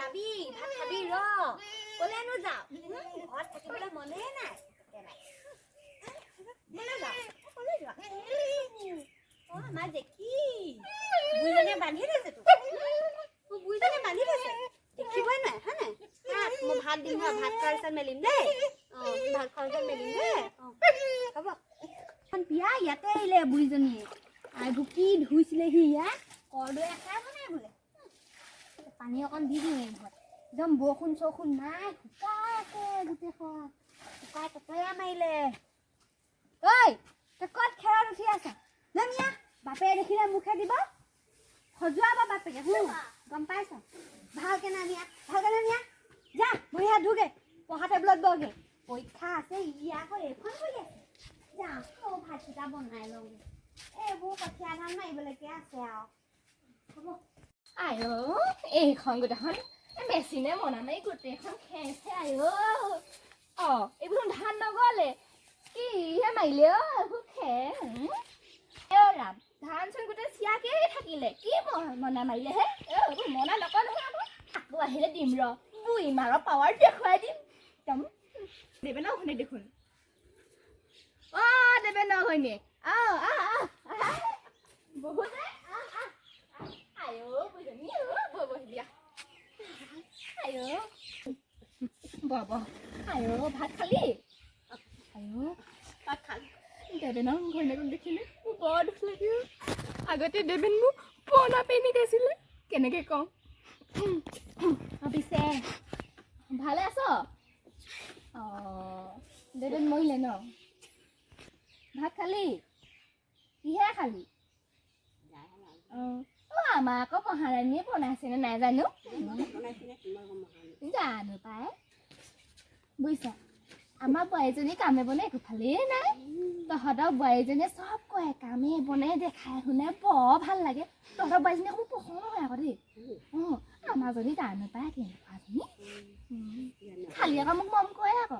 যাবি ভাত খাবি ৰ কলেনো যাও ঘৰত থাকিবলৈ মনে নাই কলে যাও কলে যোৱা অ আমাৰ জেকি বুইজনীয়ে বান্ধি থৈছে তোক বুইজনীয়ে বান্ধি থৈছে দেখিবই নাই হয় নাই মই ভাত দিম ভাত খোৱাৰ পিছত মেলিম দেই অ ভাত খোৱাৰ পিছত মেলিম দেই হ'ব বিয়া ইয়াতে আহিলে বুইজনীয়ে আৰু কি ধুইছিলেহি ইয়াত কৰদৈ এখাই বনাই বোলে পানী অকণ দি দিওঁ ঘৰত একদম বৰষুণ চৰষুণ নাই শুকাই আছে গোটেইখন শুকাই ততয়া মাৰিলে ঐ তই ক'ত খেৰত উঠি আছ নামিয়া বাপে দেখিলে মুখে দিব সজোৱাব বাপেকে গম পাইছ ভালকে নামিয়া যা ভৰি হাত ধুগে পঢ়া টেবুলত বহগে পৰীক্ষা আছে ই আকৌ এইখন কৰি আছে যা ভাতকেইটা বনাই লওঁ এইবোৰ কঠীয়া ধান মাৰিবলৈকে আছে আৰু হ'ব আয়ো এইখন গোটেইখন মেচিনে মনা মাৰি গোটেইখন খেছে আয়ো অ এইবোৰ ধান নগলে কিহে মাৰিলে এইবোৰ খে ৰাম ধান চোন গোটেই চিয়াকে থাকিলে কি মনা মাৰিলে হে এইবোৰ মনা নকয় নহয় আকৌ আহিলে দিম ৰ বুই মাৰৰ পাৱাৰ দেখুৱাই দিম একদম দেবে ন শুনে দেখোন অ দেবে ন হয়নে বহুত আয়ো বুঝনি বব দিয়া আয়ো বব আয়ো ভাত খালি আয়ো ভাত খালি দেবেন ঘৰনে কোন দেখিলে মোৰ বৰ দুখ লাগিল আগতে দেবেন মোক পুৰণা পেনি দিছিলে কেনেকে কওঁ পিছে ভালে আছ অ দেবেন মৰিলে ন ভাত খালি কিহে খালি আমাৰ আকৌ মহাৰাণীয়ে বনাইছে নে নাই জানো জানো পাই বুজিছ আমাৰ বোৱাৰীজনী কামে বনাই একো ভালেই নাই তহঁতৰ বোৱাৰীজনীয়ে চব কয় কামে বনাই দেখাই শুনে বৰ ভাল লাগে তহঁতৰ বোৱাৰীজনী খুব পচন্দ হয় আকৌ দেই অঁ আমাৰজনী জানো পাই কেনেকুৱাজনী খালি আকৌ মোক মৰম কৰে আকৌ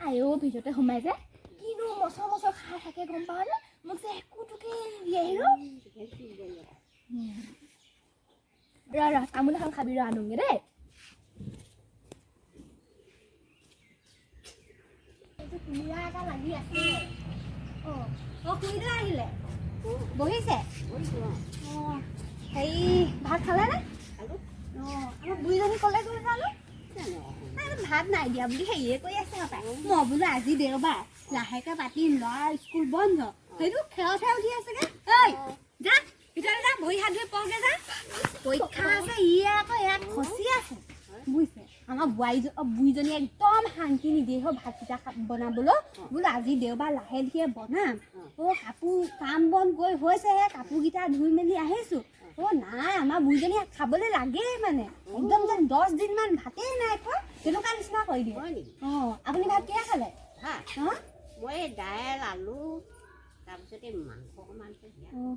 আইও ভিতৰতে সোমাই যায় কিনো মচৰ খাই থাকে গম পাৱ নে মোক যে একোটোকে দিয়ে ৰ তামোল এখন খাবি ৰ আনোগে দেই কুমুৰা এটা লাগি আছে খুৰীদৈ আহিলে বহিছে হেৰি ভাত খালে নে আমাৰ বুঢ়ীজনী ক'লে গ'ল জানো ভাত নাই দিয়া বুলি হেৰিয়ে কৈ আছে হপাই মই বোলো আজি দেওবাৰ লাহেকে পাতিম ল'ৰা স্কুল বন্ধ সেইটো খেলতহে উঠি আছেগে ঐ যা ভিতৰলৈ যা ভৰি হাত ধুই পৰগে যা পৰীক্ষা আছে ই আকৌ ইয়াত খচি আছে বুজিছে আমাৰ বুঢ়ীজনী একদম শান্তি নিদিয়ে ভাতকেইটা বনাবলৈ বোলো আজি দেওবাৰ লাহে ধীৰে বনাম কাপোৰ কাম বন গৈ হৈছেহে কাপোৰকেইটা ধুই মেলি আহিছোঁ নাই আমাৰ বুঢ়ীজনী খাবলৈ লাগেই মানে একদম যেন 10 দিনমান ভাতেই নাই খোৱা তেনেকুৱা নিচিনা কৰি দিয়ে আপুনি ভাত কিহে খালে মই দাইল আলু তাৰপিছতে মাংস অকণমান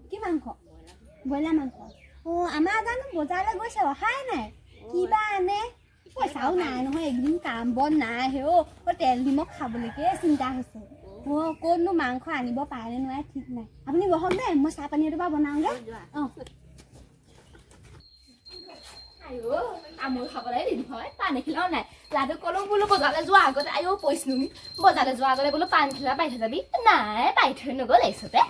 কি মাংস ব্ৰইলাৰ মাংস আমাৰ জানো বজাৰলৈ গৈছে অহাই নাই কিবা আনে পইচাও নাই নহয় একদিন কাম বন নাই তেল নিমখ খাবলৈকে চিন্তা হৈছে ক'তনো মাংস আনিব পাৰে নে নোৱাৰে ঠিক নাই আপুনি বহক দেই মই চাহ পানী এটোপা বনাওঁগে তামোল খাবলৈ দিম হয় পান এখিলাও নাই লাডু কলো বোলো বজাৰলৈ যোৱা আগতে আয়ো পইচা বজাৰলৈ যোৱা আগতে বোলো পান খিলা পাই থৈ যাবি নাই পাই থৈ নগ'ল এইচতে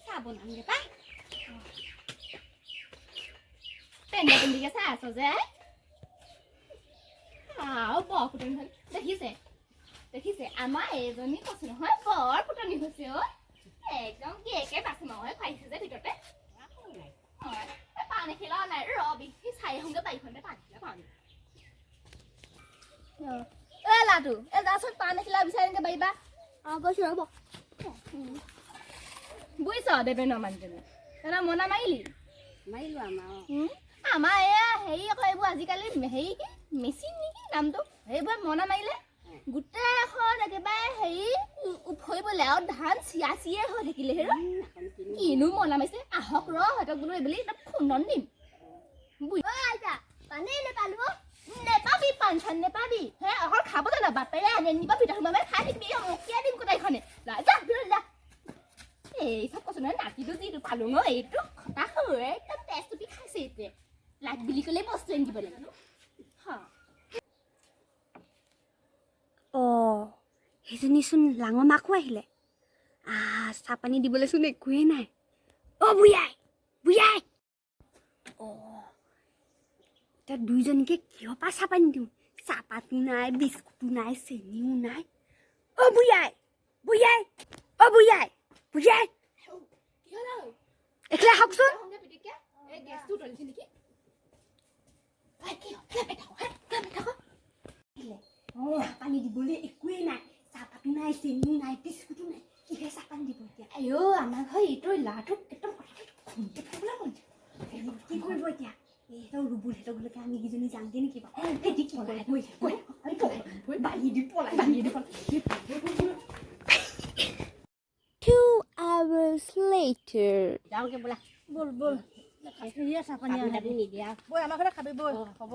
চাহ বনাওঁগে পাই পেণ্ডা পেণ্ডিকে চাই আছ যে বৰ ফুটনি হ'ল দেখিছে আমাৰ এজনী কৈছে নহয় বৰ ফুটনি হৈছে একদম কেকে বাচি নহয় পাইছে যে ভিতৰতে পান এখিলাও নাই ৰবি চাই আহোঁগে বাৰীখনতে পান এখিলা পাওঁ লাডু যাচোন পান এখিলা বিচাৰি এনেকৈ বাৰীবা গৈছোঁ ৰ'ব বুজিছ দেৱে ন মানুহজনী তই মনা মাৰিলোঁ আমাৰ এয়া হেৰি আকৌ এইবোৰ আজিকালি হেৰি কি মেচিন নেকি নামটো সেইবোৰ মনা মাৰিলে গোটেই এখন একেবাৰে হেৰি উফৰিবলৈ আৰু ধান চিয়ে হৈ থাকিলে হেৰ কিনো মনা মাৰিছে আহক ৰ সিহঁতক বোলো এইবুলি একদম খুন্দন দিম আইতা পানেই নেপালো নেপাবি পাণ চান নেপাবি হে অকল খাব জানা বাপেৰে আনি নিবা ভিতৰত সোমাই খাই থাকিবি মকিয়াই দিম গোটেইখনে যা যা এই চব কৈছো নহয় নাতিটো যিটো পালো ন এইটো খটা হৈ একদম তেজটো খাইছে এতিয়া লাইট বুলি ক'লে বস্তু আনি দিব লাগে হা সেইজনীচোন লাঙৰ মাকো আহিলে চাহ পানী দিবলৈচোন একোৱেই নাই বুঢ়াই বুঢ়াই এতিয়া দুইজনীকে কিহৰ পৰা চাহ পানী দিওঁ চাহপাতো নাই বিস্কুটো নাই চেনিও নাই বুঢ়াই বুঢ়াই বুঢ়াই বুঢ়াই এখিলা আহকচোন পানী দিবলৈ একোৱেই নাই চাহপাতো নাই চেনিও নাই বিস্কুটো নাই কিহে চাহ পানী দিব এতিয়া আমাৰ ঘৰ এইটো ল'ৰাটোক একদম কি কৰিব এতিয়া এইটো ৰুবুলহেঁতক লৈকে আমি কেইজনী যামগে নেকি বাৰু বালি দি পলাই 2 hours later যাওঁগে বোলা বল বল চাহ পানী নিদিয়া বৈ আমাৰ ঘৰতে খাবি বৈ হ'ব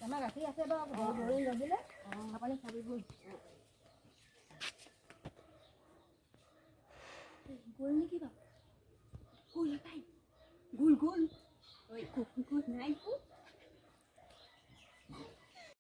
আমাৰ গাখীৰ আছে বাৰু ধৰি লবিলে চাহ পানী খাবি বৈ গ'ল নেকি বাৰু গ'ল পাই গ'ল গ'ল নাই